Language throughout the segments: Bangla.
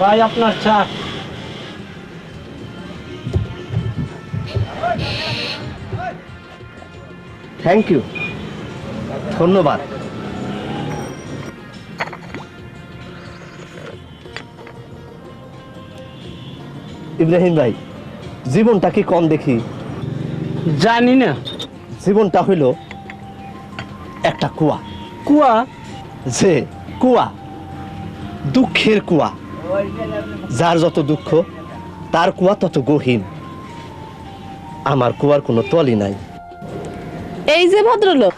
ভাই আপনার চা। থ্যাংক ইউ, ধন্যবাদ। ইব্রাহিম ভাই, জীবনটা কি কম দেখি? জানি না। জীবনটা হইল একটা কুয়া। কুয়া? যে কুয়া, দুঃখের কুয়া। যার যত দুঃখ তার কুয়া তত গহীন। আমার কুয়ার কোনো তলই নাই। এই যে ভদ্রলোক,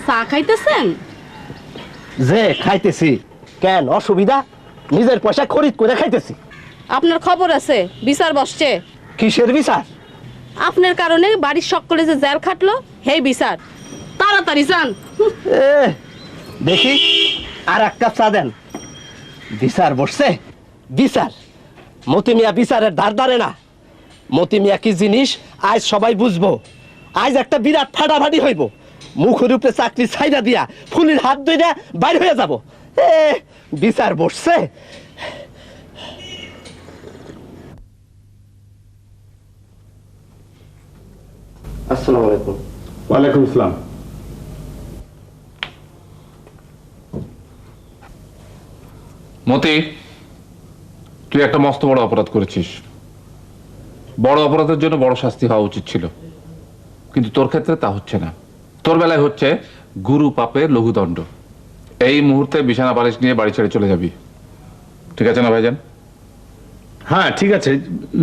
চা খাইতেছেন? যে খাইতেছি, কেন অসুবিধা? নিজের পয়সা খরিদ করে খাইতেছি। আপনার খবর আছে, বিচার বসছে। কিসের বিচার? আপনার কারণে বাড়ির সকলে যে জেল খাটলো, হেই বিচার। তাড়াতাড়ি যান। এ, দেখি আর এক কাপ চা দেন। বিচার বসছে? বিচার? মতি মিয়া বিচারের ধার ধারে না। মতি মিয়া কি জিনিস আজ সবাই বুঝবো। আজ একটা বিরাট ফাটাফাটি হইব। মুখের উপরে চাকরি ছাইরা দিয়া ফুলির হাত ধইরা বাইর হয়ে যাব। এ, বিচার বসছে? আসসালামু আলাইকুম। ওয়ালাইকুম আসসালাম। মতি, তুই একটা মস্ত বড় অপরাধ করেছিস। বড় অপরাধের জন্য বড় শাস্তি হওয়া উচিত ছিল, কিন্তু তোর ক্ষেত্রে তা হচ্ছে না। তোর বেলায় হচ্ছে গুরু পাপে লঘুদণ্ড। এই মুহূর্তে বিছানা বালিশ নিয়ে বাড়ি ছেড়ে চলে যাবি, ঠিক আছে না ভাইজান? হ্যাঁ ঠিক আছে,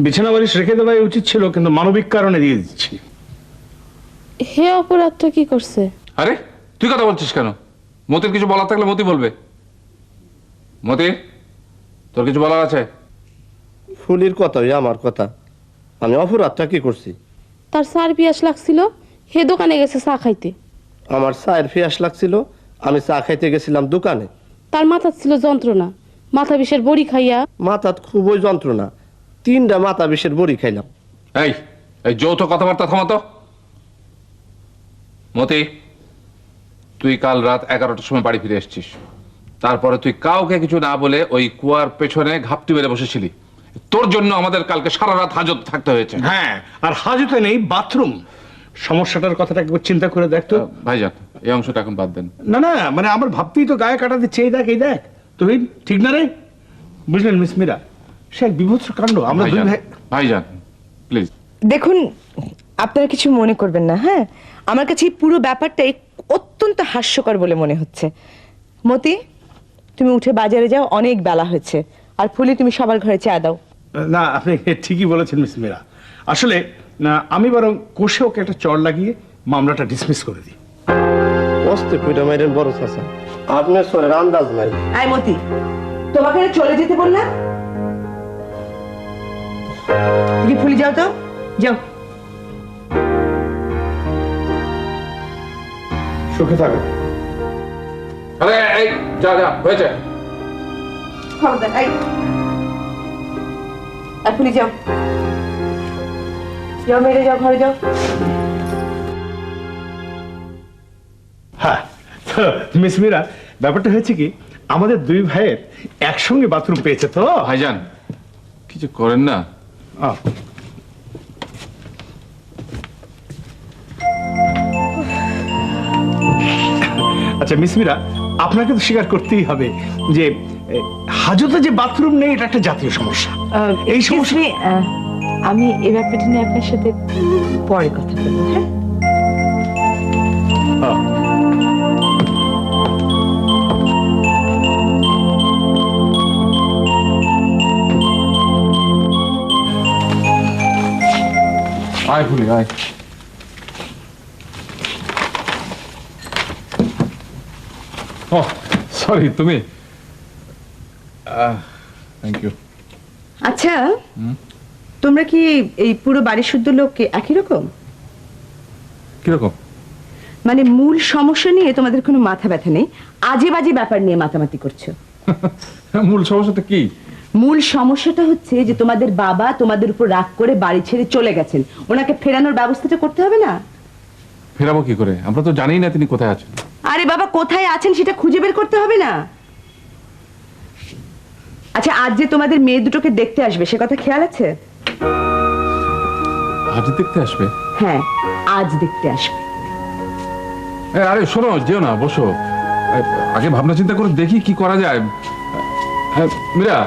বিছানা বালিশ রেখে দেওয়াই উচিত ছিল, কিন্তু মানবিক কারণে দিয়ে দিচ্ছি। হে অপরাধটা কি করছে? আরে তুই কথা বলছিস কেন? মতির কিছু বলার থাকলে মতি বলবে। মতি, তোর কিছু বলার আছে? ফুলির কথাই আমার কথা। আমি অপরাধটা কি করছি? তার চার পিয়াস লাগছিল, হে দোকানে গেছে চা খাইতে। আমার চায়ের পিয়াস লাগছিল, আমি চা খাইতে গেছিলাম দোকানে। তার মাথার ছিল যন্ত্রণা, মাথা বিষের বড়ি খাইয়া। মাথাত খুবই যন্ত্রণা, 3টা মাথা বিষের বড়ি খাইলাম। এই এই যৌথ কথাবার্তা থামাতো। মতি, তুই কাল রাত 11টার সময় বাড়ি ফিরে এসেছিস। তারপরে তুই কাউকে কিছু না বলে ওই কুয়ার পেছনে ঘাপটি মেরে বসেছিলি। তোর জন্য আমাদের কালকে সারা রাত হাজত থাকতে হয়েছে। হ্যাঁ, আর হাজতে নেই বাথরুম। সমস্যাটার কথাটা একবার চিন্তা করে দেখতো। ভাইজান, এই অংশটা এখন বাদ দেন। না না, মানে আমার ভাবতেই তো গায়ে কাটা দিচ্ছে। এই দেখ, এই দেখ, তুই ঠিক না রে? বুঝলেন মিস মীরা, সে এক বিভৎস কাণ্ড। আমরা দুই ভাই। ভাইজান প্লিজ। দেখুন, আপনারা কিছু মনে করবেন না। হ্যাঁ, আমার কাছে এই পুরো ব্যাপারটাই অত্যন্ত হাস্যকর বলে মনে হচ্ছে। মতি, তুমি উঠে বাজারে যাও, অনেক বেলা হয়েছে। আর ফুলি, তুমি সবার ঘরে চা দাও। না, আপনি ঠিকই বলেছেন মিস মীরা। আসলে না, আমি বরং কোষে ওকে একটা চড় লাগিয়ে মামলাটা ডিসমিস করে দিই। অস্তে কইটা মাইরেন বড় চাচা, আপনার সরের আন্দাজ নাই। আয় মতি, তোমাকে না চলে যেতে বললাম। তুমি ফুলি যাও তো, যাও। সুখে থাকো। আরে এই যা যা হয়েছে। খবরদার, আয়। আর ফুলি যাও, যাও মেরে যাও, ঘরে যাও। হ্যাঁ, তো মিস মীরা, ব্যাপারটা হয়েছে কি, আমাদের দুই ভাইয়ের একসঙ্গে বাথরুম পেয়েছে তো। ভাইজান কিছু করেন না। আহ, আচ্ছা মিস মীরা, আপনাকে তো স্বীকার করতেই হবে যে হাজতে যে বাথরুম নেই, এটা একটা জাতীয় সমস্যা। এই সমস্যা। আমি এই ব্যাপারটা নিয়ে আপনার সাথে পরে কথা বলবো। হ্যাঁ, আয় ফুলি আয়। ও সরি, তুমি? Thank you. আচ্ছা, তোমরা কি এই পুরো বাড়ির শুদ্ধ লোক একই রকম? কিরকম? মানে মূল সমস্যা নিয়ে তোমাদের কোনো মাথা ব্যথা নেই, আজে বাজে ব্যাপার নিয়ে মাতামাতি করছো। মূল সমস্যাটা কি? মূল সমস্যাটা হচ্ছে যে তোমাদের বাবা তোমাদের উপর রাগ করে বাড়ি ছেড়ে চলে গেছেন। ওনাকে ফেরানোর ব্যবস্থাটা করতে হবে না? ফেরাবো কি করে? আমরা তো জানি না তিনি কোথায় আছেন। আরে বাবা, কোথায় আছেন সেটা খুঁজে বের করতে হবে না? আচ্ছা, আজ যে তোমাদের মেয়ে দুটোকে দেখতে আসবে সে কথা খেয়াল আছে? আজ দেখতে আসবে? হ্যাঁ, আজ দেখতে আসবে। আরে শোনো, যেও না, বসো। আগে ভাবনা চিন্তা করে দেখি কি করা যায়। হ্যাঁ মীরা,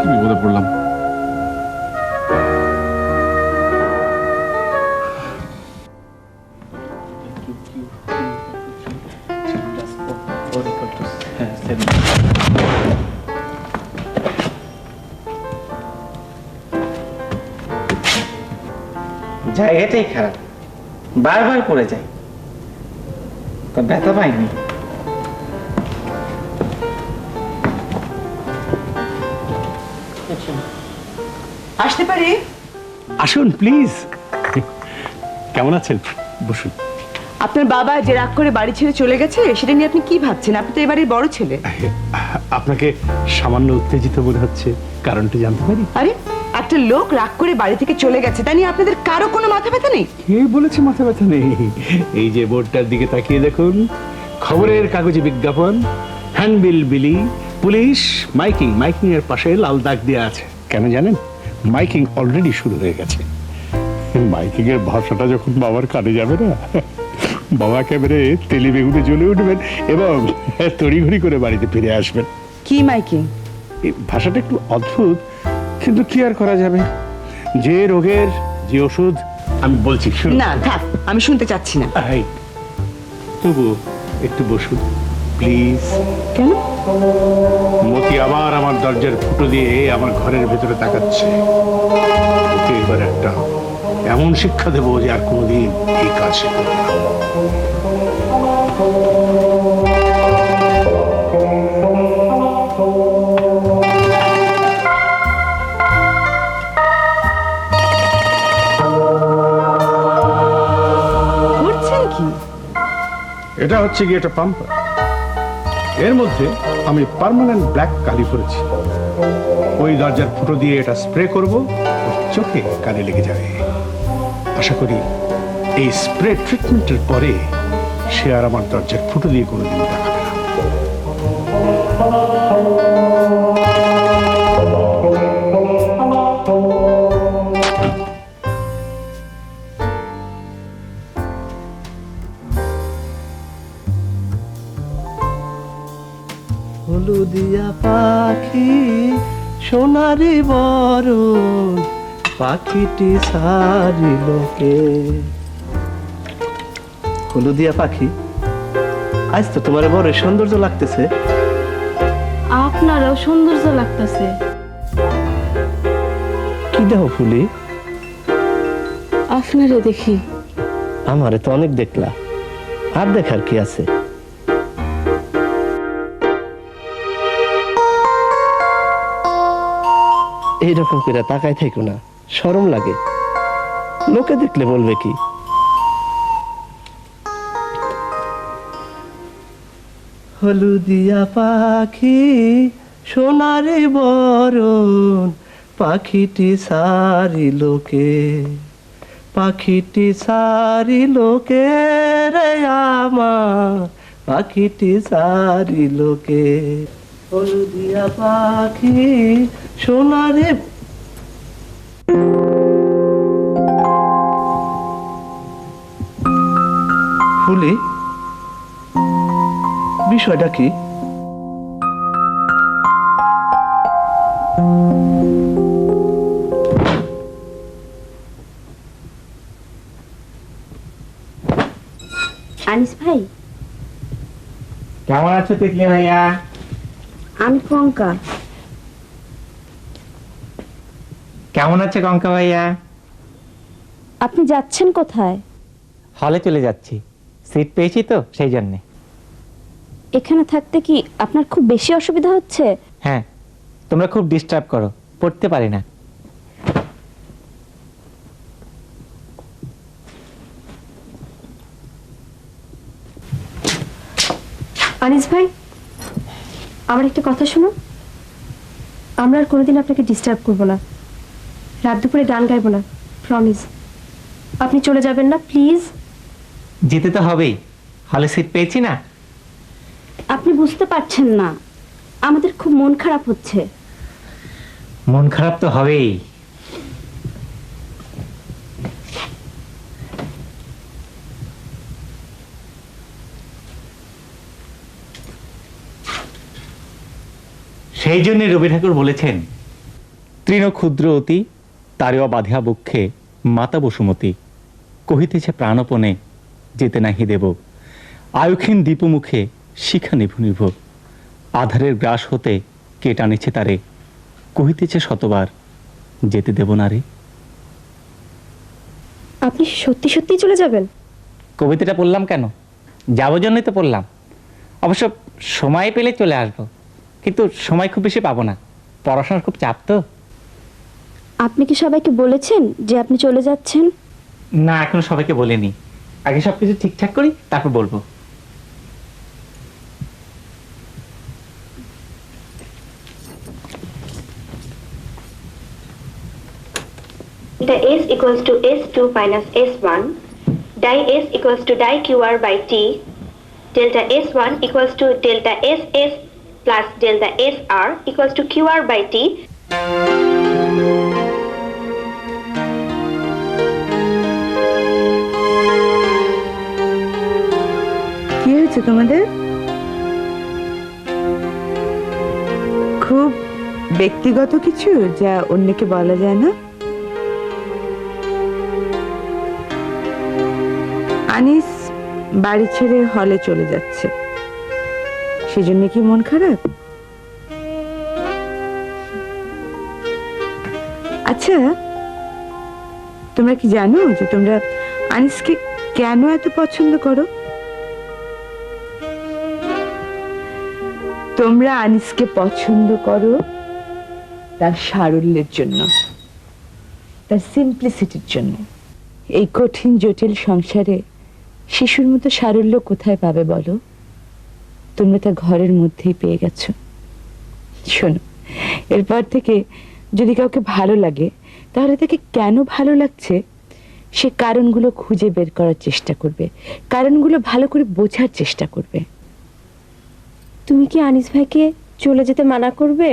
কি বিপদে পড়লাম। জায়গাটাই খারাপ, বারবার পড়ে যাই, তো ব্যথা পাইনি। আসতে পারি? আসুন প্লিজ। কেমন আছেন? বসুন। আপনার বাবা যে রাগ করে বাড়ি ছেড়ে চলে গেছে সেটা নিয়ে আপনি কি ভাবছেন? আপনি তো এবারে বড় ছেলে। আপনাকে সামান্য উত্তেজিত মনে হচ্ছে, কারণটা জানতে পারি? আরে, একটা লোক রাগ করে বাড়ি থেকে চলে গেছে, তা নিয়ে আপনাদের কারো কোনো মাথা ব্যথা নেই? কে বলেছে মাথা ব্যথা নেই? এই যে বোর্ডটার দিকে তাকিয়ে দেখুন, খবরের কাগজে বিজ্ঞাপন, হ্যান্ডবিল বিলি, পুলিশ, মাইকিং। মাইকিং এর পাশে লাল দাগ দেওয়া আছে। কেন জানেন? মাইকিং অলরেডি শুরু হয়ে গেছে। মাইকিং এর ভাষাটা যখন বাবার কানে যাবে না, বাবা একেবারে তেলে বেগুনে জ্বলে উঠবেন এবং তড়িঘড়ি করে বাড়িতে ফিরে আসবেন। কি মাইকিং? এই ভাষাটা একটু অদ্ভুত, কিন্তু কি আর করা যাবে? যে রোগের যে ওষুধ আমি বলছি, শুনুন। না থাক, আমি শুনতে চাচ্ছি না। এই, তবু একটু বসুন প্লিজ। কেন? মতি আবার আমার দরজার ফুটো দিয়ে আমার ঘরের ভেতরে তাকাচ্ছে। ওকে এবার একটা এমন শিক্ষা দেবো যে আর কোনোদিন এই কাজ সে করবে না। করছেন কি? এটা হচ্ছে কি, এটা পাম্পার। এর মধ্যে আমি পার্মানেন্ট ব্ল্যাক কালি করেছি। ওই দরজার ফুটো দিয়ে এটা স্প্রে করব, ওর চোখে কানে লেগে যাবে। আশা করি এই স্প্রে ট্রিটমেন্টের পরে সে আর আমার দরজার ফুটো দিয়ে কোনোদিন দেখাবে না। হলুদিয়া পাখি সোনারি বরণ, পাখিটি সারিলোকে। হলুদিয়া পাখি, আজ তো তোমার বড় সৌন্দর্য লাগতেছে। আপনারও সৌন্দর্য লাগতেছে। কি দেহ ফুলি? আপনারে দেখি। আমারে তো অনেক দেখলা, আর দেখার কি আছে? এইরকম করে তাকাই থাকো না, শরম লাগে। লোকে দেখলে বলবে কি? হলুদিয়া পাখি সোনারে বরণ, পাখিটি সারি লোকে, পাখিটি সারি লোকে রে আমার, পাখিটি সারি লোকে। হলুদিয়া পাখি সোনারে। ফুলি, বিষয়টা কি? আনিস ভাই, কেমন আছো তিতলি ভাইয়া? আমি কঙ্কা। কেমন আছে কঙ্কা ভাইয়া? আপনি যাচ্ছেন কোথায়? হলে চলে যাচ্ছি, সিট পেয়েছি তো সেই জন্যে। এখানে থাকতে কি আপনার খুব বেশি অসুবিধা হচ্ছে? হ্যাঁ, তোমরা খুব ডিস্টার্ব করো, পড়তে পারি না। আনিস ভাই, আমার একটা কথা শুনো। আমরা আর কোনোদিন আপনাকে ডিস্টার্ব করবো না, রাত দুপুরে গান গাইবো না, প্রমিস। আপনি চলে যাবেন না প্লিজ? যেতে তো হবেই, হলে সিট পেয়েছি না। আপনি বুঝতে পারছেন না, আমাদের খুব মন খারাপ হচ্ছে। মন খারাপ তো হবেই। সেই জন্য রবি ঠাকুর বলেছেন, তৃণ ক্ষুদ্র অতি তারেও বাঁধিয়া বক্ষে মাতা বসুমতী, কহিতেছে প্রাণপণে যেতে নাহি দেব, আয়ুক্ষীণ দীপমুখে শিখা নিভু নিভ, আধারের গ্রাস হতে কে টানেছে তারে, কহিতেছে শতবার যেতে দেব না রে। আপনি সত্যি সত্যি চলে যাবেন? কবিতাটা পড়লাম কেন, যাবো জন্যই তো পড়লাম। অবশ্য সময় পেলে চলে আসবো, কিন্তু সময় খুব বেশি পাবো না, পড়াশোনার খুব চাপ তো। আপনি কি সবাইকে বলেছেন যে আপনি চলে যাচ্ছেন? না, এখনো সবাইকে বলিনি, আগে সবকিছু ঠিকঠাক করি তারপর বলবো। Delta S equals to S2 minus S1, di S equals to di QR by T, delta S1 equals to delta SS plus delta SR equals to QR by T. কি হয়েছে তোমাদের? খুব ব্যক্তিগত কিছু যা অন্যকে বলা যায় না? আনিস বাড়ি ছেড়ে হলে চলে যাচ্ছে, সেজন্য কি মন খারাপ? আচ্ছা, তোমরা কি জানো যে তোমরা আনিসকে কেন এত পছন্দ করো? তোমরা আনিসকে পছন্দ করো তার সারল্যের জন্য, তার সিম্পলিসিটির জন্য। এই কঠিন জটিল সংসারে শিশুর মতো সারল্য কোথায় পাবে বলো? তোমরা তা ঘরের মধ্যেই পেয়ে গেছো। শোনো, এরপর থেকে যদি কাউকে ভালো লাগে, তাহলে তাকে কেন ভালো লাগছে সে কারণগুলো খুঁজে বের করার চেষ্টা করবে, কারণগুলো ভালো করে বোঝার চেষ্টা করবে। তুমি কি আনিস ভাইকে চলে যেতে মানা করবে?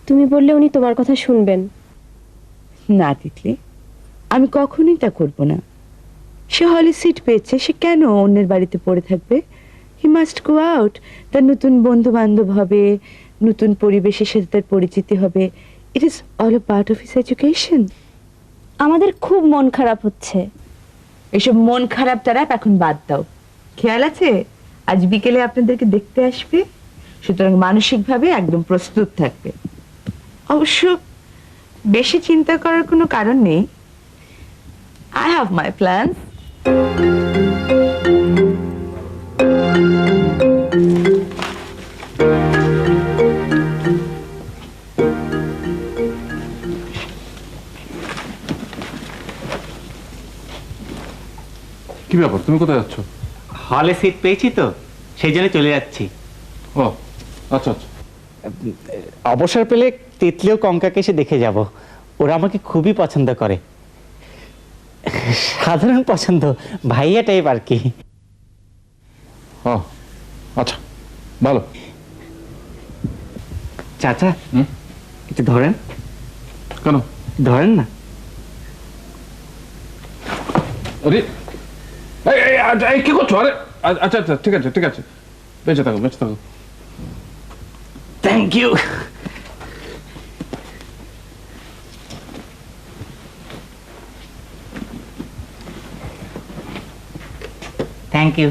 তুমি বললে উনি তোমার কথা শুনবেন। না তিতলি, আমি কখনোই তা করব না। সে হলে সিট পেয়েছে, সে কেন অন্যের বাড়িতে পড়ে থাকবে? হি মাস্ট গো আউট, তার নতুন বন্ধু বান্ধব হবে, নতুন পরিবেশের সাথে তার পরিচিতি হবে। It is all a part of his education. আমাদের খুব মন খারাপ হচ্ছে। এসব মন খারাপ তারা এখন বাদ দাও। খেয়াল আছে আজ বিকেলে আপনাদেরকে দেখতে আসবে, সুতরাং মানসিকভাবে একদম প্রস্তুত থাকবে। অবশ্য বেশি চিন্তা করার কোনো কারণ নেই। I have my plans. কি ব্যাপার, তুমি কোথায় যাচ্ছ? হলে সিট পেয়েছি তো, সেই জন্য চলে যাচ্ছি। ও আচ্ছা আচ্ছা। অবসর পেলে তিতলিও কঙ্কাকে এসে দেখে যাব, ওরা আমাকে খুবই পছন্দ করে। সাধারণ পছন্দ, ভাইয়া টাইপ আর কি। ও আচ্ছা, ভালো। চাচা একটু ধরেন। কেন? ধরেন না। আরে এই কি করছো? আরে আচ্ছা আচ্ছা, ঠিক আছে ঠিক আছে, বেঁচে থাকো বেঁচে থাকো। Thank you. Thank you.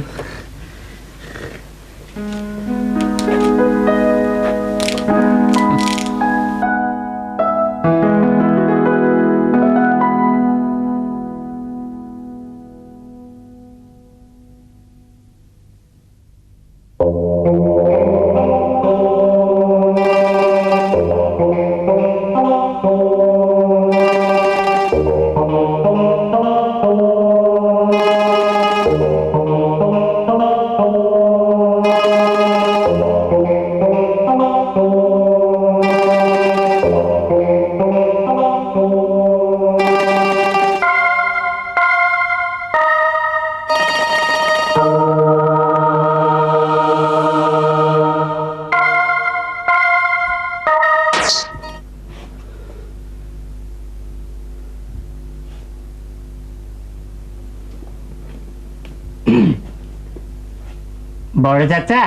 বড় চাচা,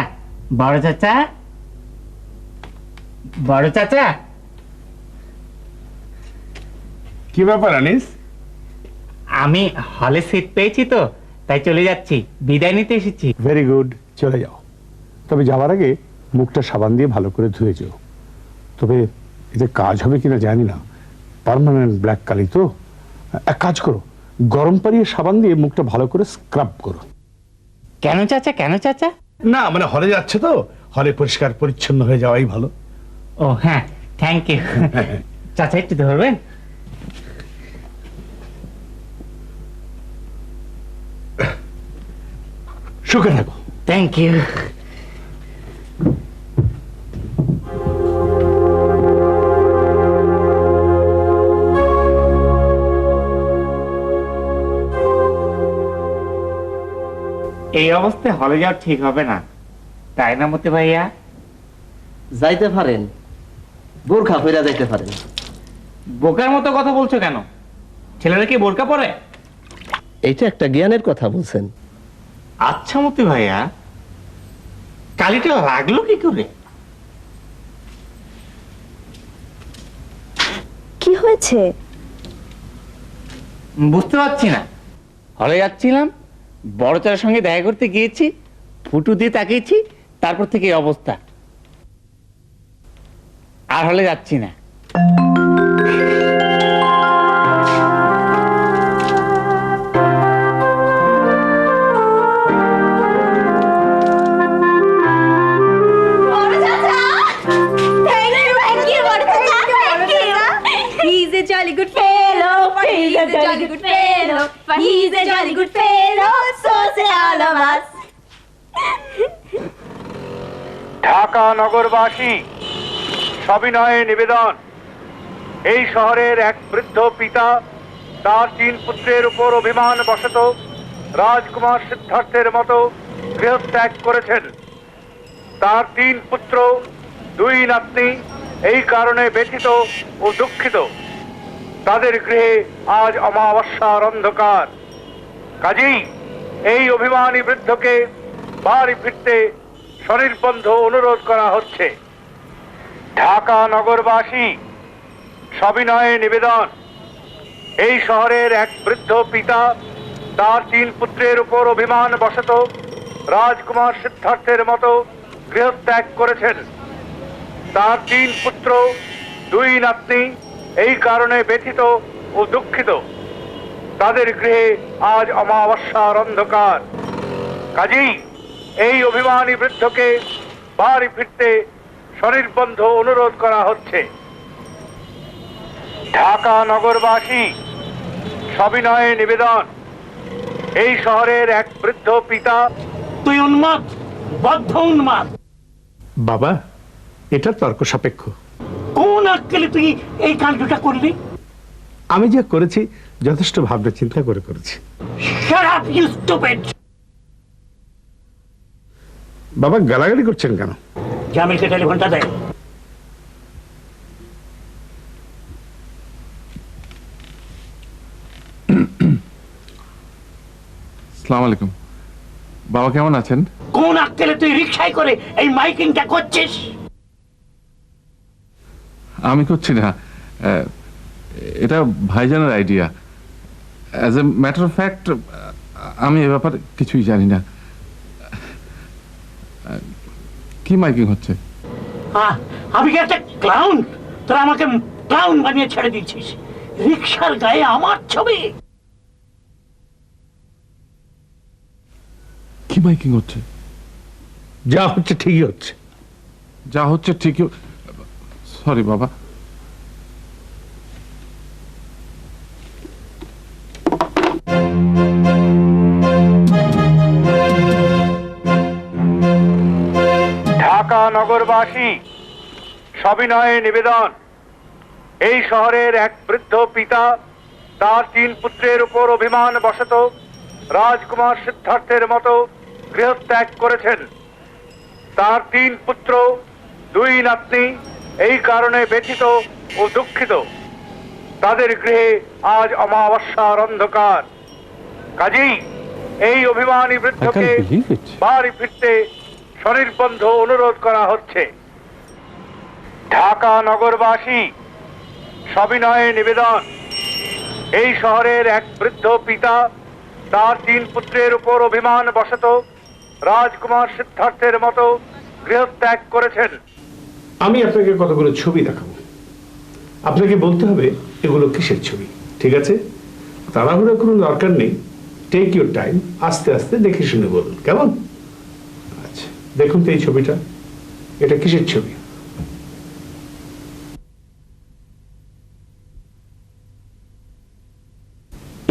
বড় চাচা, বড় চাচা। কি ব্যাপার আনিস? আমি হলে সিট পেয়েছি তো, তাই চলে যাচ্ছি, বিদায় নিতে এসেছি। ভেরি গুড, চলে যাও। তবে যাওয়ার আগে মুখটা সাবান দিয়ে ভালো করে ধুয়ে যেও। তবে এতে কাজ হবে কিনা জানি না, পার্মানেন্ট ব্ল্যাক কালি তো। এক কাজ করো, গরম পানি আর সাবান দিয়ে মুখটা ভালো করে স্ক্রাব করো। কেন চাচা, কেন চাচা? না মানে হলে যাচ্ছে তো, হলে পরিষ্কার পরিচ্ছন্ন হয়ে যাওয়াই ভালো। ও হ্যাঁ, থ্যাংক ইউ। চাচা একটু ধরবেন? সুখে থাকো। Thank you. এই অবস্থায় হলে যাওয়া ঠিক হবে না, তাই না মতে ভাইয়া? যাইতে পারেন, বোরখা পইরা যাইতে পারেন। বোকার মতো কথা বলছো কেন? ছেলেরা কি বোরকা পরে? এইটা একটা জ্ঞানের কথা বলছেন। আচ্ছা মতি ভাইয়া, কালিটা লাগলো কি করে? কি হয়েছে? বুঝতে পারছি না। হলে যাচ্ছিলাম, বড় চাচার সঙ্গে দেখা করতে গিয়েছি, ফুটু দিয়ে তাকিয়েছি, তারপর থেকে এই অবস্থা। আর হলে যাচ্ছি না। He's a jolly good fellow. He's a jolly good fellow. He's a jolly good fellow. So say all of us. Dhaka নগরবাসী সবিনয়ে নিবেদন, এই শহরের এক বৃদ্ধ পিতা তার 3 পুত্রের উপর অভিমান বশত রাজকুমার সিদ্ধার্থের মতো গৃহত্যাগ করেছেন। তার 3 পুত্র 2 নাতনি এই কারণে ব্যথিত ও দুঃখিত। তাদের গৃহে আজ অমাবস্যার অন্ধকার। কাজেই এই অভিমানী বৃদ্ধকে বাড়ি ফিরতে সনির্বন্ধ অনুরোধ করা হচ্ছে। ঢাকা নগরবাসী সবিনয়ে নিবেদন, এই শহরের এক বৃদ্ধ পিতা তার 3 পুত্রের উপর অভিমান বশত রাজকুমার সিদ্ধার্থের মতো গৃহত্যাগ করেছেন। তার 3 পুত্র 2 নাতনি এই কারণে ব্যথিত ও দুঃখিত। তাদের গৃহে আজ অমাবস্যার অন্ধকার। কাজেই এই অভিমানী বৃদ্ধকে বাড়ি ফিরতে সনির্বন্ধ অনুরোধ করা হচ্ছে। ঢাকা নগরবাসী সবিনয়ে নিবেদন, এই শহরের এক বৃদ্ধ পিতা। তুই উন্মাদ, বদ্ধ উন্মাদ। বাবা, এটা তর্ক সাপেক্ষ। কোন আক্কেলে তুই এই কাণ্ডটা করলি? আমি যা করেছি যথেষ্ট ভাবনা চিন্তা করে করেছি। Shut up, you stupid! বাবা গালাগালি করছেন কেন? জামিলকে টেলিফোনটা দে। আসসালামু আলাইকুম। বাবা কেমন আছেন? কোন আক্কেলে তুই রিকশায় করে এই মাইকিংটা করছিস? আমি করছি না, এটা ভাইজানের idea. As a matter of fact আমি এ ব্যাপারে কিছুই জানি না। কি মাইকিং হচ্ছে? আমি কি একটা ক্লাউন? তোরা আমাকে ক্লাউন বানিয়ে ছেড়ে দিচ্ছিস। রিকশার গায়ে আমার ছবি। কি মাইকিং হচ্ছে? যা হচ্ছে ঠিকই হচ্ছে। যা হচ্ছে ঠিকই। সরি বাবা। ঢাকা নগরবাসী সবিনয়ে নিবেদন, এই শহরের এক বৃদ্ধ পিতা তার 3 পুত্রের উপর অভিমান বশত রাজকুমার সিদ্ধার্থের মতো গৃহত্যাগ করেছেন। তার 3 পুত্র 2 নাতনি এই কারণে ব্যথিত ও দুঃখিত। তাদের গৃহে আজ অমাবস্যার অন্ধকার। কাজেই এই অভিমানী বৃদ্ধকে বাড়ি ফিরতে সনির্বন্ধ অনুরোধ করা হচ্ছে। ঢাকা নগরবাসী সবিনয়ে নিবেদন, এই শহরের এক বৃদ্ধ পিতা তার 3 পুত্রের উপর অভিমান বশত রাজকুমার সিদ্ধার্থের মতো গৃহত্যাগ করেছেন। আমি আপনাকে কতগুলো ছবি দেখাবো, আপনাকে বলতে হবে এগুলো কিসের ছবি। ঠিক আছে? তাড়াহুড়ো কোনো দরকার নেই, টেক ইউর টাইম, আস্তে আস্তে দেখে শুনে বলুন, কেমন? আচ্ছা, দেখুন তো এই ছবিটা, এটা কিসের ছবি?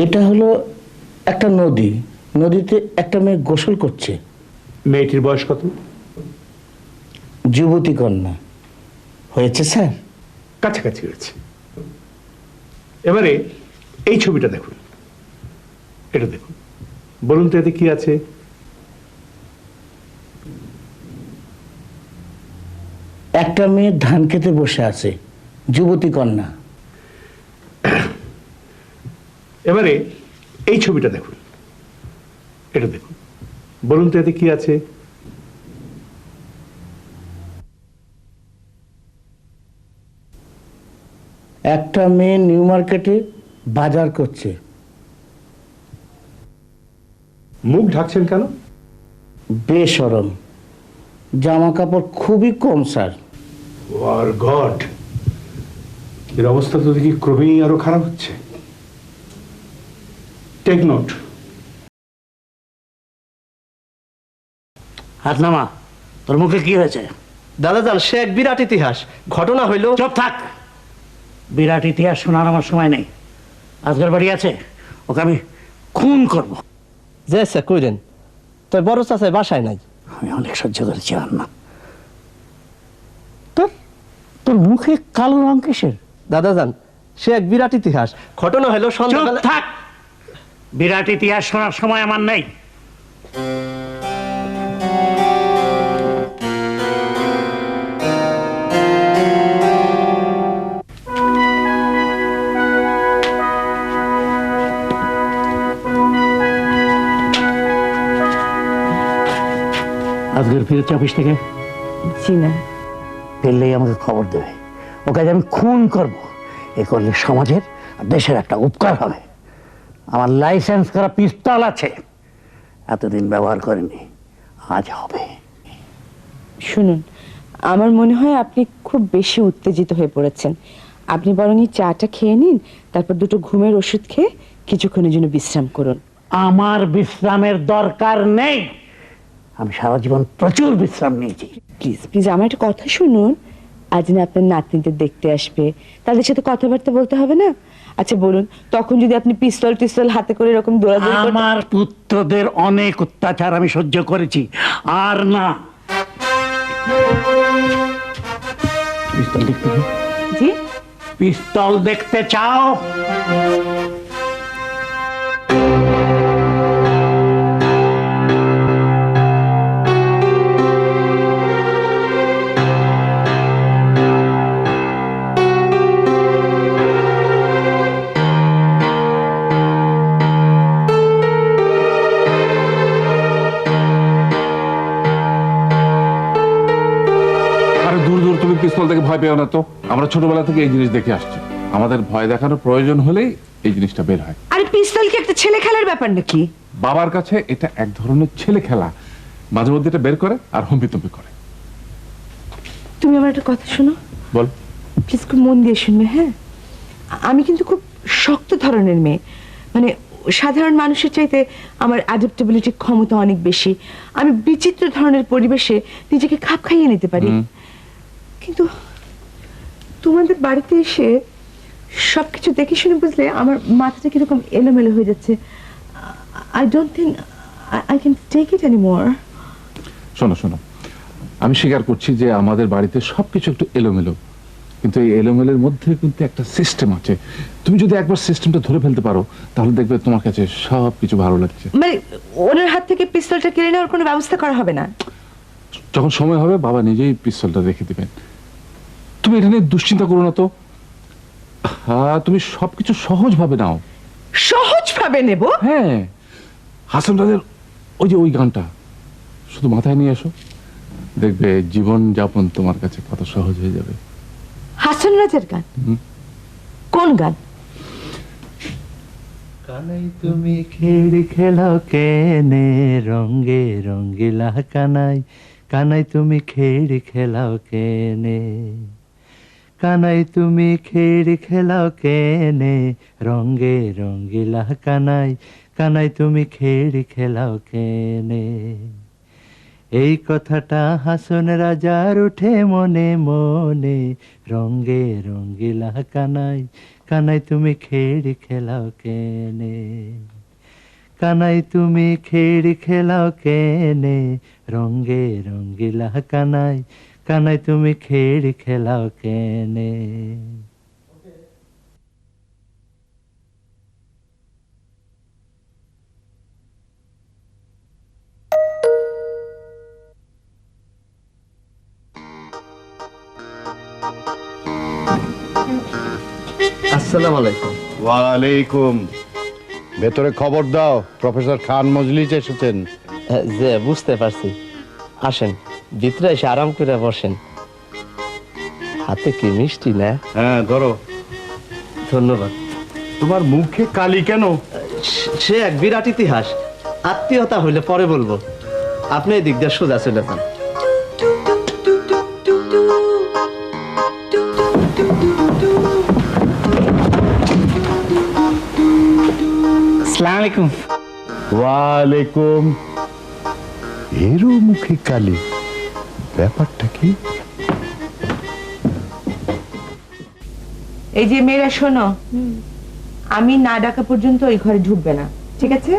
এটা হলো একটা নদী, নদীতে একটা মেয়ে গোসল করছে। মেয়েটির বয়স কত? যুবতী কন্যা। হয়েছে স্যার? কাছাকাছি হয়েছে। এবারে এই ছবিটা দেখুন, এটা দেখুন, বলুন তো এতে কি আছে? একটা মেয়ে ধান খেতে বসে আছে, যুবতী কন্যা। এবারে এই ছবিটা দেখুন, এটা দেখুন, বলুন তো এতে কি আছে? একটা মেয়ে নিউ মার্কেটে বাজার করছে। মুখ ঢাকছেন কেন? বেশরম, জামা কাপড় খুবই কম স্যার। ওয়ার গড, এর অবস্থা তো দেখি ক্রমেই আরো খারাপ হচ্ছে। Take note. হাত নামা, তোর মুখে কি হয়েছে? দাদা যান, সে এক বিরাট ইতিহাস। ঘটনা হইল, চুপ থাক, বিরাট ইতিহাস শোনার আমার সময় নেই। আজকের বাড়ি আছে, ওকে আমি খুন করব। যে সে কইরেন, তোর বড় চাচাই বাসায় নাই। আমি অনেক সহ্য করেছি, আর না। তোর তোর মুখে কালো রং কিসের? দাদা যান, সে এক বিরাট ইতিহাস। ঘটনা হইল চুপ সন্ধ্যাবেলা। থাক, বিরাট ইতিহাস শোনার সময় আমার নেই। আজকের ফিরেছে অফিস থেকে? জি না। ফিরলেই আমাকে খবর দেবে, ওকে আজ আমি খুন করব। এ করলে সমাজের আর দেশের একটা উপকার হবে। আমার লাইসেন্স করা পিস্তল আছে, এতদিন ব্যবহার করিনি, আজ হবে। শুনুন, আমার মনে হয় আপনি খুব বেশি উত্তেজিত হয়ে পড়েছেন। আপনি বরং এই চাটা খেয়ে নিন, তারপর 2টো ঘুমের ওষুধ খেয়ে কিছুক্ষণের জন্য বিশ্রাম করুন। আমার বিশ্রামের দরকার নেই, আমি সারা জীবন প্রচুর বিশ্রাম নিয়েছি। প্লিজ প্লিজ আমার একটা কথা শুনুন। আজ না আপনার নাতনিদের দেখতে আসবে, তাদের সাথে কথাবার্তা বলতে হবে না? আচ্ছা বলুন, তখন যদি আপনি পিস্তল টিস্তল হাতে করে এরকম দৌড়াদৌড়ি করতেন? আমার পুত্রদের অনেক অত্যাচার আমি সহ্য করেছি, আর না। পিস্তল দেখতে চাও? জি, পিস্তল দেখতে চাও? পিস্তল দেখে ভয় পেও না তো, আমরা ছোটবেলা থেকে এই জিনিস দেখে আসছি। আমাদের ভয় দেখানোর প্রয়োজন হলেই এই জিনিসটা বের হয়। আরে পিস্তল কি একটা ছেলে খেলার ব্যাপার নাকি? বাবার কাছে এটা এক ধরনের ছেলে খেলা, মাঝে মধ্যে এটা বের করে আর হুম্পি করে। তুমি আমার একটা কথা শোনো, বল। প্লিজ খুব মন দিয়ে শুনবে। হ্যাঁ, আমি কিন্তু খুব শক্ত ধরনের মেয়ে, মানে সাধারণ মানুষের চাইতে আমার অ্যাডাপ্টেবিলিটি ক্ষমতা অনেক বেশি। আমি বিচিত্র ধরনের পরিবেশে নিজেকে খাপ খাইয়ে নিতে পারি। কিন্তু তোমাদের বাড়িতে এসে সবকিছু দেখে শুনে বুঝলে আমার মাথাটা কিরকম এলোমেলো হয়ে যাচ্ছে। I don't think I can take it anymore. শোনো শোনো, আমি স্বীকার করছি যে আমাদের বাড়িতে সবকিছু একটু এলোমেলো, কিন্তু এই এলোমেলোর মধ্যে কিন্তু একটা সিস্টেম আছে। তুমি যদি একবার সিস্টেমটা ধরে ফেলতে পারো তাহলে দেখবে তোমার কাছে সবকিছু ভালো লাগছে। মানে ওনার হাত থেকে পিস্তলটা কেড়ে নেওয়ার কোনো ব্যবস্থা করা হবে না? যখন সময় হবে বাবা নিজেই পিস্তলটা রেখে দিবেন। তুমি এটা নিয়ে দুশ্চিন্তা করো না তো। হ্যাঁ, তুমি সবকিছু সহজ ভাবে নাও। সহজ ভাবে নেব? হ্যাঁ, হাসান রাজের ওই যে ওই গানটা শুধু মাথায় নিয়ে এসো, দেখবে জীবন যাপন তোমার কাছে কত সহজ হয়ে যাবে। হাসান রাজার গান? কোন গান? কানাই তুমি খেড়ি খেলাও কেনে রঙ্গে রঙ্গিলা কানাই, কানাই তুমি খেড়ি খেলাও কেনে, কানাই তুমি খেড়ি খেলাও কেনে রঙ্গে রঙ্গিলা কানাই, কানাই তুমি খেড়ি খেলাও কেনে। এই কথাটা হাসন রাজার উঠে মনে মনে, রঙ্গে রঙ্গিলা কানাই, কানাই তুমি খেড়ি খেলাও কেনে, কানাই তুমি খেড়ি খেলাও কেনে রঙ্গে রঙ্গিলা কানাই, কানাই তুমি খেড়ি খেলাও কেনে। আসসালামু আলাইকুম। ওয়ালাইকুম। ভেতরে খবর দাও, প্রফেসর খান মজলিস এসেছেন। যে বুঝতে পারছি, আসেন ভিতরে এসে আরাম করে বসেন। হাতে কি মিষ্টি না? হ্যাঁ ধরো। ধন্যবাদ। তোমার মুখে কালি কেন? সে এক বিরাট ইতিহাস, আত্মীয়তা হইলে পরে বলবো। আপনি এই দিক দিয়ে সোজা চলে যান। আসসালামু আলাইকুম। ওয়ালাইকুম। এরও মুখে কালি, ব্যাপারটা কি? এই যে মেয়েরা শোনো, আমি না ডাকা পর্যন্ত ওই ঘরে ঢুকবে না, ঠিক আছে?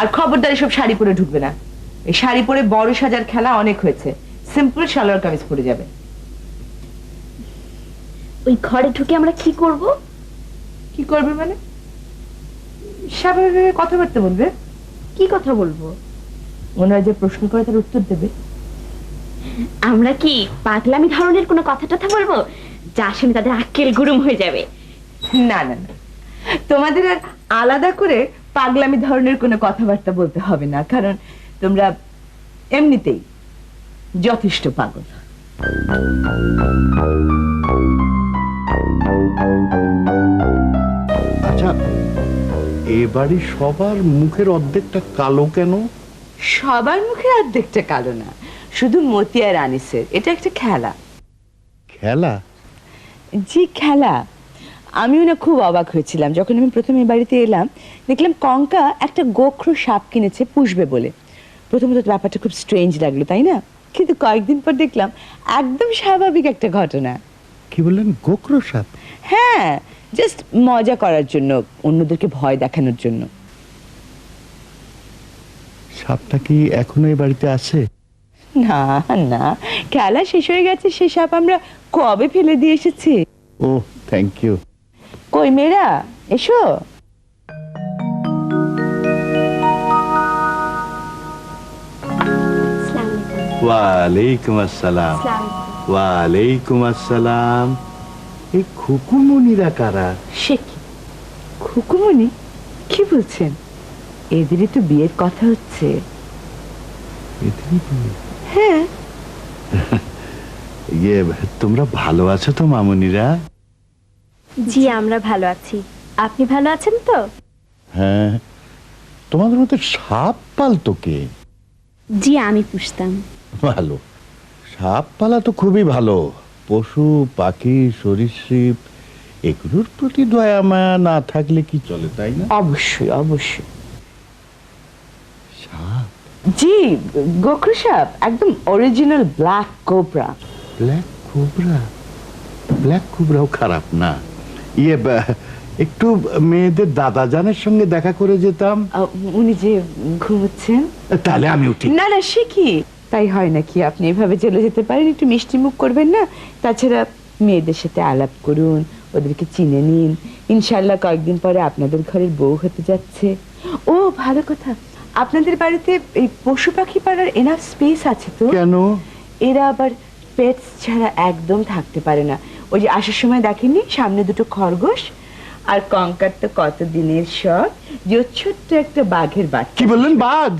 আর খবরদার সব শাড়ি পরে ঢুকবে না। এই শাড়ি পরে বড় সাজার খেলা অনেক হয়েছে, সিম্পল সালোয়ার কামিজ পরে যাবে। ওই ঘরে ঢুকে আমরা কি করব? কি করবে মানে? স্বাভাবিকভাবে কথাবার্তা বলবে। কি কথা বলবো? ওনারা যে প্রশ্ন করে তার উত্তর দেবে। আমরা কি পাগলামি ধরনের কোনো কথা টথা বলবো যা শুনে তাদের আক্কেল গুরুম হয়ে যাবে? না না না, তোমাদের আর আলাদা করে পাগলামি ধরনের কোনো কথাবার্তা বলতে হবে না, কারণ তোমরা এমনিতেই যথেষ্ট পাগল। আচ্ছা, এ বাড়ির সবার মুখের অর্ধেকটা কালো কেন? সবার মুখে অর্ধেকটা কালো না, শুধু মতি আর আনিসের। এটা একটা খেলা। খেলা? জি খেলা। আমিও না খুব অবাক হয়েছিলাম যখন আমি প্রথমে বাড়িতে এলাম, দেখলাম কঙ্কা একটা গোখরো সাপ কিনেছে পুষবে বলে। প্রথমত ব্যাপারটা খুব স্ট্রেঞ্জ লাগলো, তাই না? কিন্তু কয়েকদিন পর দেখলাম একদম স্বাভাবিক একটা ঘটনা। কি বললেন? গোখরো সাপ? হ্যাঁ, জাস্ট মজা করার জন্য, অন্যদেরকে ভয় দেখানোর জন্য। সাপটা কি এখনো এই বাড়িতে আছে? না না, খেলা শেষ হয়ে গেছে, সে সাপ আমরা কবে ফেলে দিয়ে এসেছি। ও থ্যাংক ইউ। কই মেয়েরা এসো। ওয়ালাইকুম আসসালাম। ওয়ালাইকুম আসসালাম। এই খুকুমনিরা কারা? সে কি খুকুমনি? কি বলছেন? এদেরই তো বিয়ের কথা হচ্ছে। এদেরই বিয়ে? হ্যাঁ। ইয়ে, তোমরা ভালো আছো তো মামুনিরা? জি আমরা ভালো আছি, আপনি ভালো আছেন তো? হ্যাঁ। তোমাদের মধ্যে সাপ পালতো কে? জি আমি পুষতাম। ভালো, সাপ পালা তো খুবই ভালো। পশু পাখি সরীসৃপ এগুলোর প্রতি দয়া মায়া না থাকলে কি চলে, তাই না? অবশ্যই অবশ্যই। সাপ? জি, গোখরো সাপ, একদম original black cobra. Black cobra? Black কোবরাও খারাপ না। ইয়ে, একটু মেয়েদের দাদা জানের সঙ্গে দেখা করে যেতাম। উনি যে ঘুমোচ্ছেন। তাহলে আমি উঠি। না না, সে কি তাই হয় নাকি? আপনি এভাবে চলে যেতে পারেন, একটু মিষ্টি মুখ করবেন না? তাছাড়া মেয়েদের সাথে আলাপ করুন, ওদেরকে চিনে নিন। ইনশাল্লাহ কয়েকদিন পরে আপনাদের ঘরের বউ হতে যাচ্ছে। ও ভালো কথা, আপনাদের বাড়িতে এই পশু পাখি পালার এনাফ স্পেস আছে তো? কেন? এরা আবার পেটস ছাড়া একদম থাকতে পারে না। ওই যে আসার সময় দেখেননি সামনে দুটো খরগোশ, আর কঙ্কার তো কত দিনের শখ যে ছোট্ট একটা বাঘের বাচ্চা। কি বললেন? বাঘ?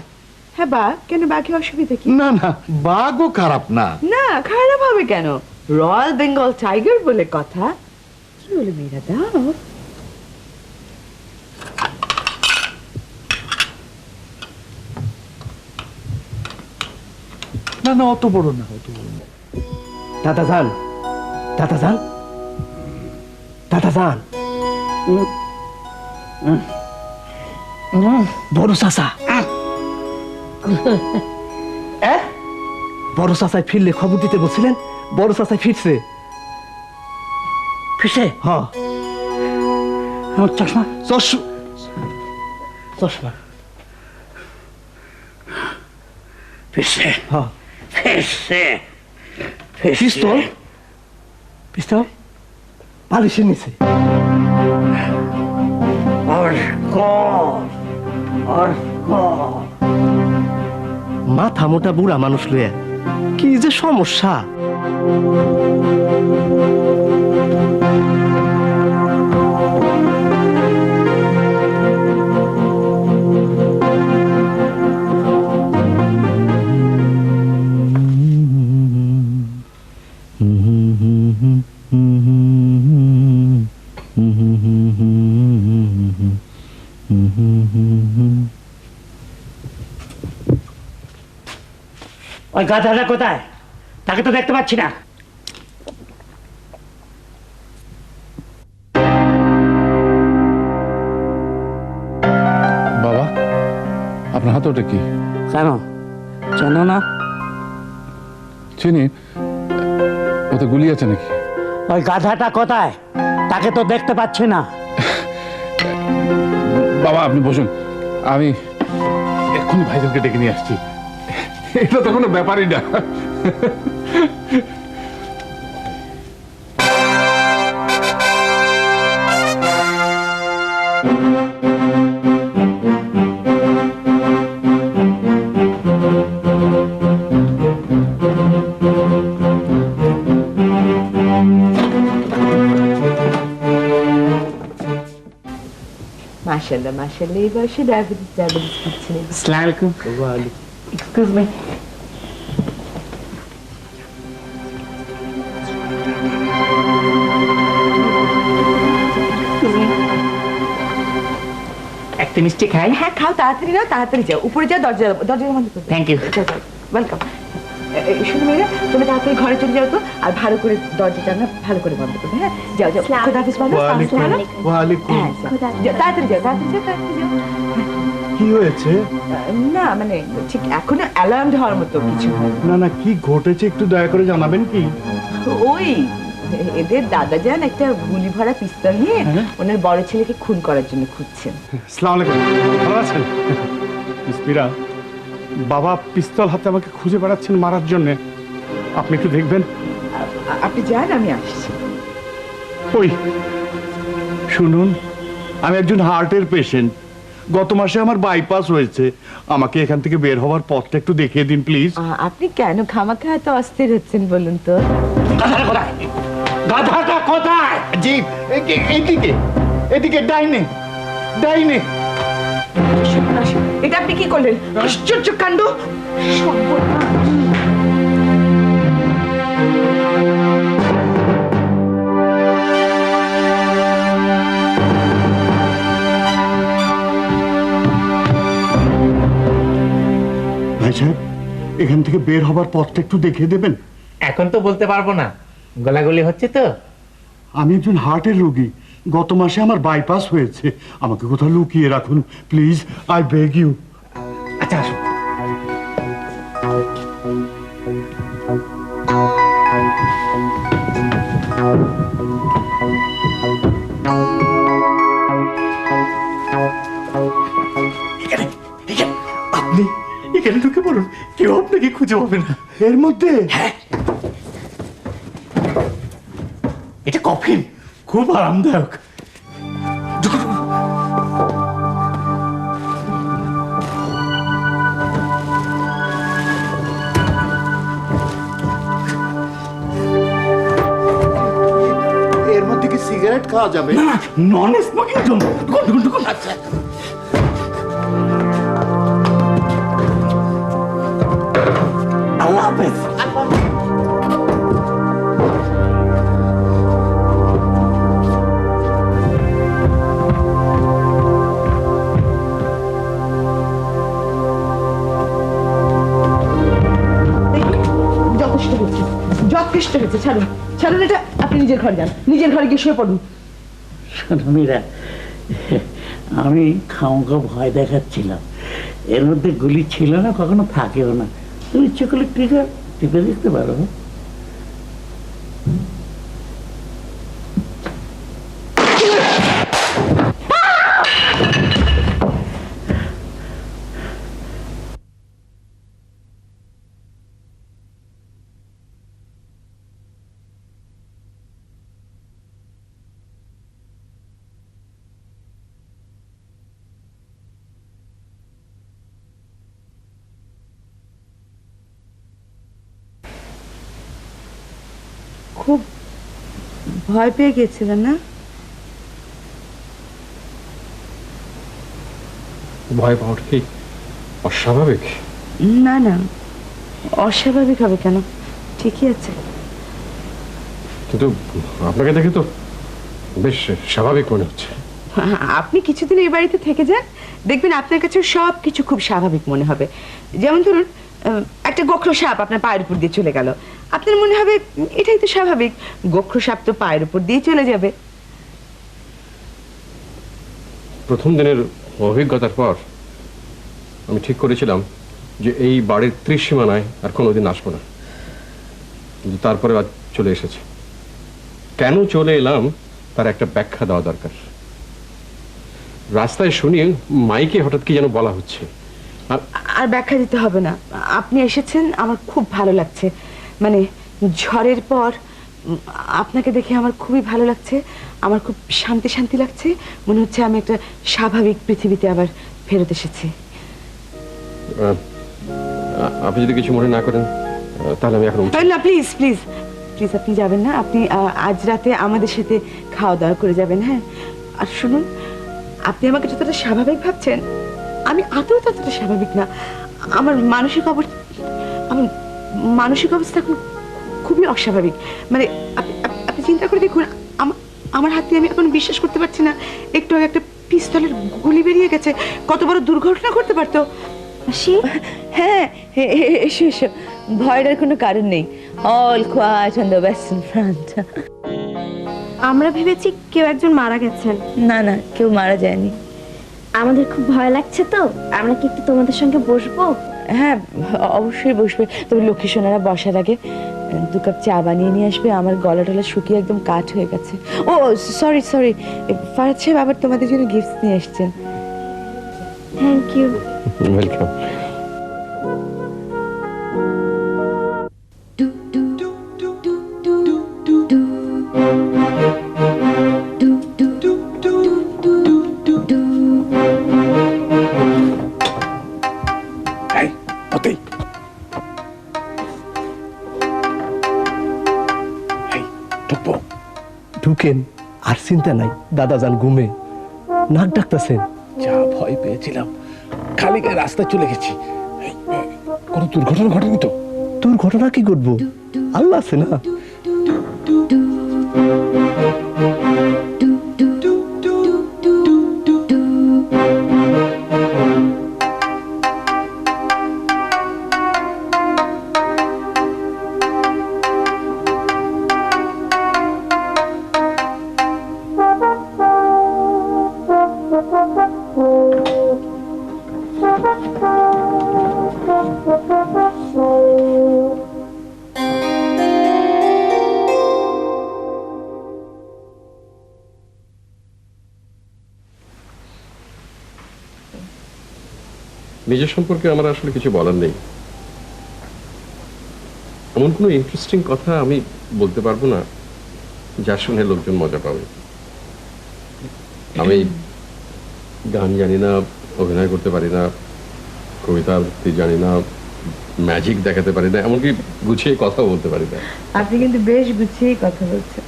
হ্যাঁ বা কেন বাকি অসুবিধা কি? না না, বাঘও খারাপ না। না খারাপ হবে কেন, রয়্যাল বেঙ্গল টাইগার বলে কথা। কি বলে মেয়েরা দাও। না না, অত বড় না, অত বড় না। দাদা যান, দাদা যান, দাদা যান। বড় চাচা, বড় চাচায় ফিরলে খবর দিতে বলছিলেন, বড় চাচায় ফিরছে। ফিরছে? হ্যাঁ। আমার চশমা চশমা ফিরছে? হ্যাঁ। ফিরছে? পিস্তল, পিস্তল বালিশের নিচে। মাথা মোটা বুড়া মানুষ লইয়া কি যে সমস্যা। ওই গাধাটা কোথায়? তাকে তো দেখতে পাচ্ছি না। বাবা, আপনার হাতে ওটা কি? কেন চেনো না? চিনি। ওতে গুলি আছে নাকি? ওই গাধাটা কোথায়? তাকে তো দেখতে পাচ্ছি না। বাবা আপনি বসুন, আমি এক্ষুনি ভাইজানকে ডেকে নিয়ে আসছি। এটা তো কোনো ব্যাপারই না। মাশাআল্লাহ মাশাআল্লাহ, এই বয়সে ডায়াবেটিস হচ্ছে না। আসসালামু আলাইকুম। Excuse me. একটা মিষ্টি খাই? হ্যাঁ খাও, তাড়াতাড়ি নাও, তাড়াতাড়ি যাও, উপরে যাও, দরজা বন্ধ করো। Thank you. ওয়েলকাম। শুনো মেয়েরা, তুমি তাড়াতাড়ি ঘরে চলে যাও তো, আর ভালো করে দরজা জানলা ভালো করে বন্ধ করবে। হ্যাঁ যাও যাও, খোদা হাফেজ বলো। ওয়ালাইকুম। হ্যাঁ তাড়াতাড়ি যাও, তাড়াতাড়ি যাও, তাড়াতাড়ি যাও। কি হয়েছে? না মানে ঠিক এখনো অ্যালার্ম হওয়ার মতো কিছু না না, কি ঘটেছে একটু দয়া করে জানাবেন কি? ওই এদের দাদা যান একটা গুলি ভরা পিস্তল নিয়ে ওনার বড় ছেলেকে খুন করার জন্য খুঁজছেন। আসসালামু আলাইকুম, ভালো আছেন? মিস মীরা, বাবা পিস্তল হাতে আমাকে খুঁজে বেড়াচ্ছেন মারার জন্য। আপনি একটু দেখবেন? আপনি যান, আমি আসছি। ওই শুনুন, আমি একজন হার্টের পেশেন্ট। গত মাসে আমার বাইপাস হয়েছে। আমাকে এখান থেকে বের হওয়ার পথটা একটু দেখিয়ে দিন প্লিজ। আপনি কেন খামাখা এত অস্থির হচ্ছেন বলুন তো? গাধাটা কোথায়? জি এদিকে, এদিকে ডাইনে, ডাইনে। এটা আপনি কি করলেন? আশ্চর্য কাণ্ড। ভাই সাহেব, এখান থেকে বের হবার পথটা একটু দেখিয়ে দেবেন? এখন তো বলতে পারবো না, গলাগলি হচ্ছে তো। আমি একজন হার্টের রোগী। গত মাসে আমার বাইপাস হয়েছে। আমাকে কোথাও লুকিয়ে রাখুন প্লিজ, আই বেগ ইউ। আচ্ছা আসুন। আপনি এখানে ঢুকে পড়ুন, কেউ আপনাকে খুঁজে পাবে না। এর মধ্যে এটা কফিন, খুব আরামদায়ক। এর মধ্যে কি সিগারেট খাওয়া যাবে? না, নন স্মোকিং জোন। আচ্ছা। যথেষ্ট হয়েছে, ছাড়ুন ছাড়ুন এটা। আপনি নিজের ঘরে যান, নিজের ঘরে গিয়ে শুয়ে পড়ুন। শোনো মীরা, আমি খামোখা ভয় দেখাচ্ছিলাম, এর মধ্যে গুলি ছিল না, কখনো থাকেও না। তুমি ইচ্ছে করলে টিপে দেখতে পারো। খুব ভয় পেয়ে গেছিলেন না? ভয় পাওয়াটা কি অস্বাভাবিক? না না, অস্বাভাবিক হবে কেন? ঠিকই আছে। কিন্তু আপনাকে দেখে তো বেশ স্বাভাবিক মনে হচ্ছে। আপনি কিছুদিন এই বাড়িতে থেকে যান, দেখবেন আপনার কাছে সব কিছু খুব স্বাভাবিক মনে হবে। যেমন ধরুন, একটা গোখরো সাপ আপনার পায়ের উপর দিয়ে চলে গেল, আপনার মনে হবে এটাই তো স্বাভাবিক, গোখরো সাপ তো পায়ের উপর দিয়ে চলে যাবে। প্রথম দিনের অভিজ্ঞতার পর আমি ঠিক করেছিলাম যে এই বাড়ির ত্রিসীমানায় আর কোনোদিন আসবো না, কিন্তু তারপরে আজ চলে এসেছে। কেন চলে এলাম তার একটা ব্যাখ্যা দেওয়া দরকার। রাস্তায় শুনি মাইকে হঠাৎ কি যেন বলা হচ্ছে। আর ব্যাখ্যা দিতে হবে না, আপনি এসেছেন, আমার খুব ভালো লাগছে। মানে ঝড়ের পর আপনাকে দেখে আমার খুবই ভালো লাগছে, আমার খুব শান্তি শান্তি লাগছে, মনে হচ্ছে আমি একটা স্বাভাবিক পৃথিবীতে আবার ফেরত এসেছি। আপনি যদি কিছু মনে না করেন তাহলে আমি এখন না, প্লিজ প্লিজ প্লিজ, আপনি যাবেন না। আপনি আজ রাতে আমাদের সাথে খাওয়া দাওয়া করে যাবেন। হ্যাঁ, আর শুনুন, আপনি আমাকে যতটা স্বাভাবিক ভাবছেন, আমি আদৌ ততটা স্বাভাবিক না। আমার মানসিক অবস্থা এখন খুবই অস্বাভাবিক। মানে আপনি চিন্তা করে দেখুন, আমার হাত দিয়ে আমি এখন বিশ্বাস করতে পারছি না একটু আগে একটা পিস্তলের গুলি বেরিয়ে গেছে। কত বড় দুর্ঘটনা করতে পারতো। হ্যাঁ, এসো এসো, ভয়ের কোনো কারণ নেই। All quiet on the western front. আমরা ভেবেছি কেউ একজন মারা গেছেন। না না, কেউ মারা যায়নি। আমাদের খুব ভয় লাগছে, তো আমরা কি একটু তোমাদের সঙ্গে বসবো? হ্যাঁ, অবশ্যই বসবে। তবে লক্ষ্মী সোনারা বসার আগে 2 কাপ চা বানিয়ে নিয়ে আসবে। আমার গলা টলা শুকিয়ে একদম কাঠ হয়ে গেছে। ও সরি সরি, ফারাদ সাহেব আবার তোমাদের জন্য গিফট নিয়ে এসেছেন। Thank you. ওয়েলকাম। ঢুকেন, আর চিন্তা নাই, দাদা যান ঘুমে, নাক ডাকতেছেন। যা ভয় পেয়েছিলাম, খালি গায়ে রাস্তায় চলে গেছি। কোনো দুর্ঘটনা ঘটেনি তো? দুর্ঘটনা কি ঘটবো, আল্লাহ আছে না। নিজের সম্পর্কে আমার আসলে কিছু বলার নেই। এমন কোনো ইন্টারেস্টিং কথা আমি বলতে পারবো না যা শুনে লোকজন মজা পাবে। আমি গান জানি না, অভিনয় করতে পারি না, কবিতা আবৃত্তি জানি না, ম্যাজিক দেখাতে পারি না, এমনকি গুছিয়ে কথা বলতে পারি না। আপনি কিন্তু বেশ গুছিয়েই কথা বলছেন।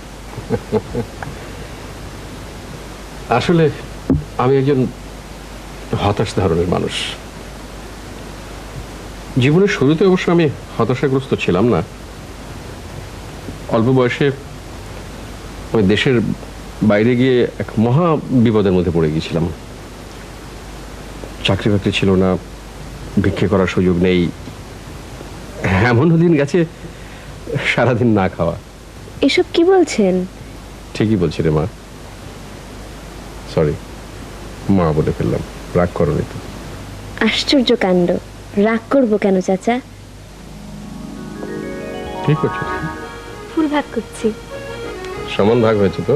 আসলে আমি একজন হতাশ ধরনের মানুষ। জীবনের শুরুতে অবশ্য আমি হতাশাগ্রস্ত ছিলাম না। অল্প বয়সে আমি দেশের বাইরে গিয়ে এক মহা বিপদের মধ্যে পড়ে গিয়েছিলাম। চাকরি বাকরি ছিল না, ভিক্ষে করার সুযোগ নেই। এমন দিন গেছে সারাদিন না খাওয়া। এসব কি বলছেন? ঠিকই বলছি রে মা, সরি মা বলে ফেললাম, রাগ করনি তো? আশ্চর্য কাণ্ড, রাগ করব কেন চাচা? ঠিক আছে, ফুল ভাগ করছি। সমান ভাগ হয়েছে তো?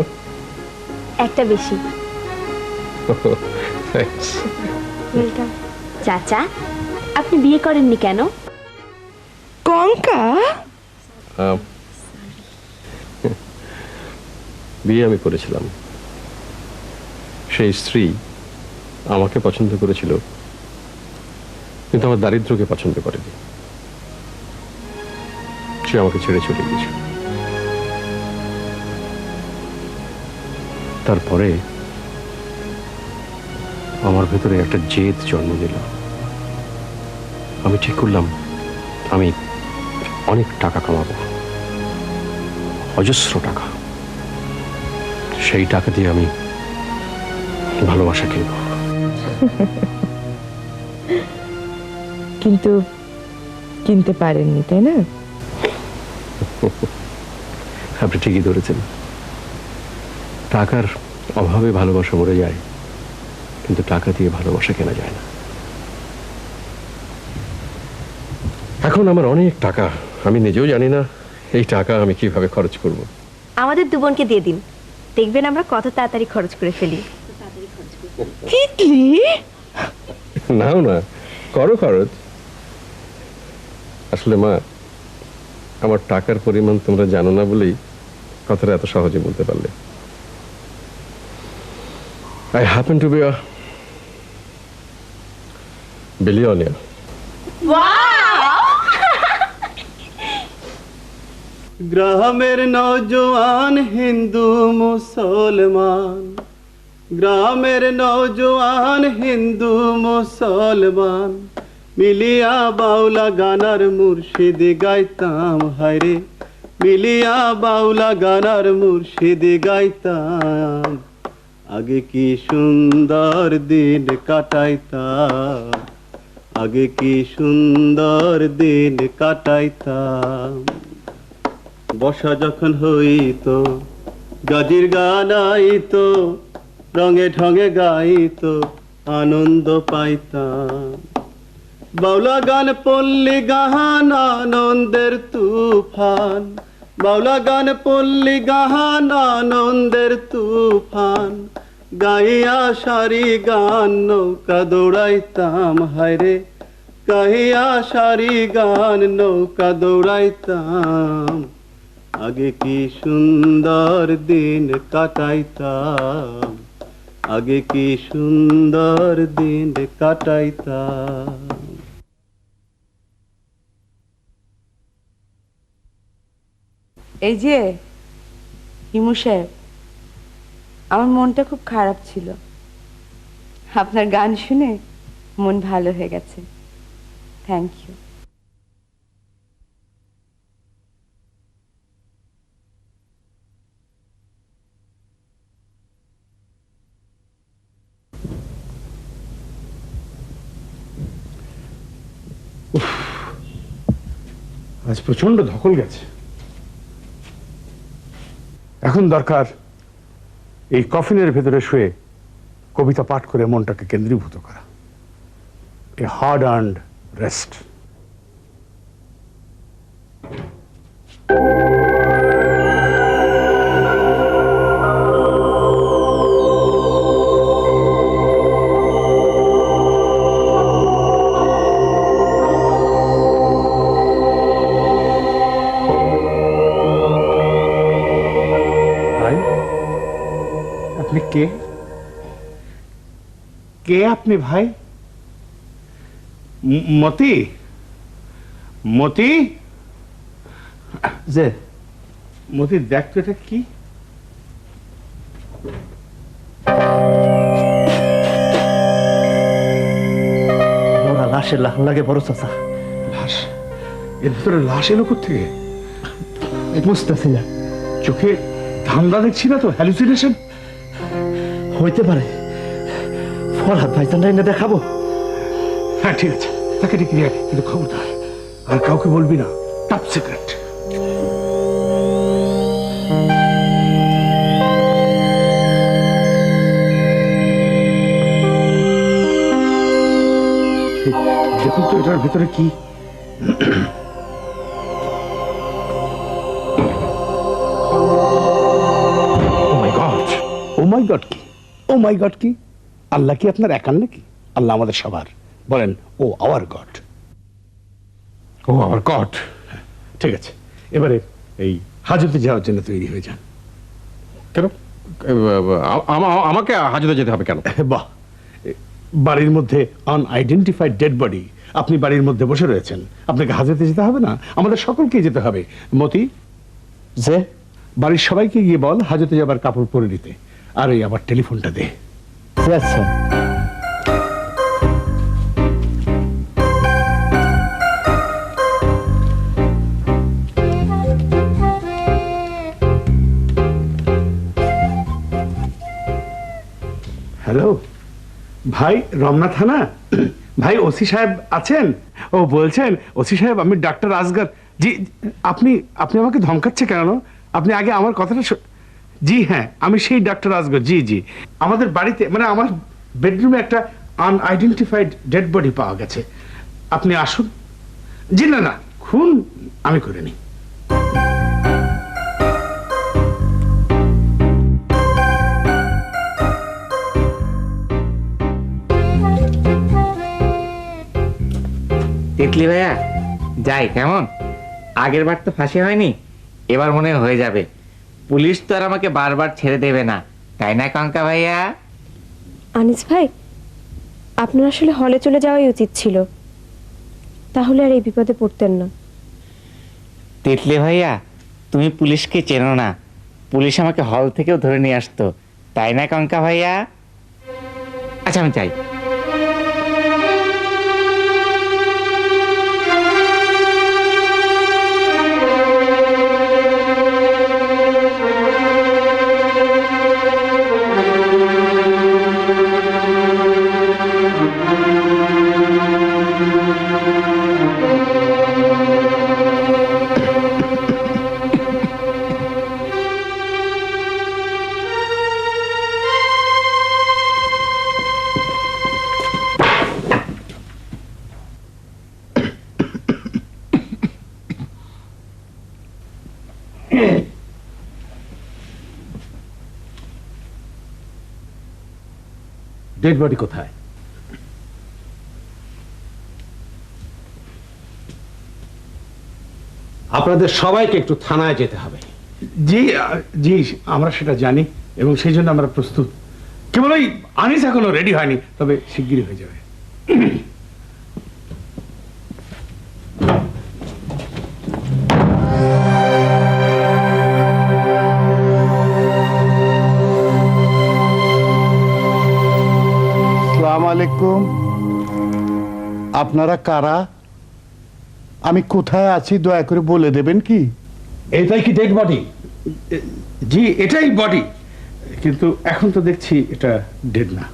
একটা বেশি। Thanks. চাচা, আপনি বিয়ে করেননি কেন? কঙ্কা, বিয়ে আমি করেছিলাম, সেই স্ত্রী আমাকে পছন্দ করেছিল, কিন্তু আমার দারিদ্র্যকে পছন্দ করেনি। সে আমাকে ছেড়ে চলে গিয়েছিল। তারপরে আমার ভেতরে একটা জেদ জন্ম নিল। আমি ঠিক করলাম আমি অনেক টাকা কামাবো, অজস্র টাকা। সেই টাকা দিয়ে আমি ভালোবাসা কিনব। কিন্তু কিনতে পারেননি, তাই না? আপনি ঠিকই ধরেছেন, টাকার অভাবে ভালোবাসা মরে যায়, কিন্তু টাকা দিয়ে ভালোবাসা কেনা যায় না। এখন আমার অনেক টাকা, আমি নিজেও জানি না এই টাকা আমি কিভাবে খরচ করব। আমাদের দু বোনকে দিয়ে দিন, দেখবেন আমরা কত তাড়াতাড়ি খরচ করে ফেলি। তিতলি, নাও না, করো খরচ। আসলে মা, আমার টাকার পরিমাণ তোমরা জানো না বলেই কথাটা এত সহজে বলতে পারলে। I happen to be a billionaire. গ্রামের নওজোয়ান হিন্দু মুসলমান, গ্রামের নওজোয়ান হিন্দু মুসলমান, মিলিয়া বাউলা গানার মুর্শিদ গাইতাম হায়রে, মিলিয়া বাউলা গানার মুর্শিদ গাইতাম, আগে কি সুন্দর দিন কাটাইতাম, আগে কি সুন্দর দিন কাটাইতাম। বর্ষা যখন হইতো গাজির গান আইতো, রঙে ঢঙে গাইতো আনন্দ পাইতাম। বাউলা গান পল্লী গাহান আনন্দের তুফান, বাউলা গান পল্লী গাহান আনন্দের তুফান, গাইয়া সারি গান নৌকা দৌড়াইতাম হায়রে, গাইয়া সারি গান নৌকা দৌড়াইতাম, আগে কি সুন্দর দিন কাটাইতাম, আগে কি সুন্দর দিন কাটাইতাম। এই যে হিমু সাহেব, আমার মনটা খুব খারাপ ছিল, আপনার গান শুনে মন ভালো হয়ে গেছে। Thank you. আজ প্রচন্ড ধকল গেছে। এখন দরকার এই কফিনের ভেতরে শুয়ে কবিতা পাঠ করে মনটাকে কেন্দ্রীভূত করা, এ হার্ড আর্নড রেস্ট। আপনি কে? কে আপনি ভাই? মতি, মতি, যে মতি, দেখ তো এটা কি? লাশের লাখ লাগে বড় চাচা। লাশ? এর ভিতরে লাশ এলো কোথেকে? বুঝতেছি না, চোখে ধান্দা দেখছি না তো, হ্যালুসিনেশন হইতে পারে। ফরহাদ ভাইজান এনে দেখাবো? হ্যাঁ ঠিক আছে, তাকে ডেকে নিয়ে আয়, কিন্তু খবরদার আর কাউকে বলবি না, টপ সিক্রেট। দেখুন তো এটার ভিতরে কি। ও মাই গড, ও মাই গড কি, ও মাই গড কি? আল্লাহ কি আপনার একার নাকি? আল্লাহ আমাদের সবার। বলেন ও আওয়ার গড, ও আওয়ার গড। ঠিক আছে, এবারে এই হাজতে যাওয়ার জন্য তৈরি হয়ে যান। কেন আমাকে হাজতে যেতে হবে কেন? বাহ, বাড়ির মধ্যে আনআইডেন্টিফাইড ডেড বডি, আপনি বাড়ির মধ্যে বসে রয়েছেন, আপনাকে হাজতে যেতে হবে না? আমাদের সকলকে যেতে হবে। মতি, যে বাড়ির সবাইকে গিয়ে বল হাজতে যাবার কাপড় পরে নিতে। আর এই আবার টেলিফোনটা দে। আচ্ছা, হ্যালো ভাই, রমনা থানা ভাই, ওসি সাহেব আছেন? ও বলছেন ওসি সাহেব আমি ডাক্তার আসগর। জি, আপনি আপনি আমাকে ধমকাচ্ছে কেন? আপনি আগে আমার কথাটা জি হ্যাঁ, আমি সেই ডাক্তার আসগর। জি জি, আমাদের বাড়িতে মানে আমার বেডরুমে একটা আনআইডেন্টিফাইড ডেড বডি পাওয়া গেছে। আপনি আসুন। জি না না, খুন আমি করিনি। তিতলি ভাইয়া যাই কেমন? আগের বার তো ফাঁসি হয়নি, এবার মনে হয়ে যাবে। পুলিশ তো আর আমাকে বারবার ছেড়ে দেবে না, তাই না কঙ্কা ভাইয়া? আনিস ভাই, আপনার আসলে হলে চলে যাওয়াই উচিত ছিল, তাহলে আর এই বিপদে পড়তেন না। তিতলি ভাইয়া, তুমি পুলিশকে চেনো না, পুলিশ আমাকে হল থেকেও ধরে নিয়ে আসতো, তাই না কঙ্কা ভাইয়া? আচ্ছা আমি চাই। ডেড বডি কোথায়? আপনাদের সবাইকে একটু থানায় যেতে হবে। জি জি, আমরা সেটা জানি এবং সেই জন্য আমরা প্রস্তুত। কেবল ওই আনিস এখনো রেডি হয়নি, তবে শিগগিরই হয়ে যাবে। আসসালামু আলাইকুম। আপনারা কারা? আমি কোথায় আছি দয়া করে বলে দেবেন কি? এটাই কি ডেড বডি? জি এটাই বডি, কিন্তু এখন তো দেখছি এটা ডেড না।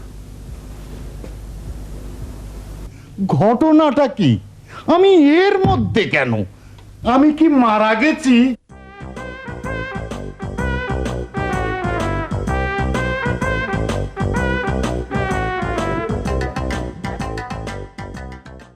ঘটনাটা কি? আমি এর মধ্যে কেন? আমি কি মারা গেছি?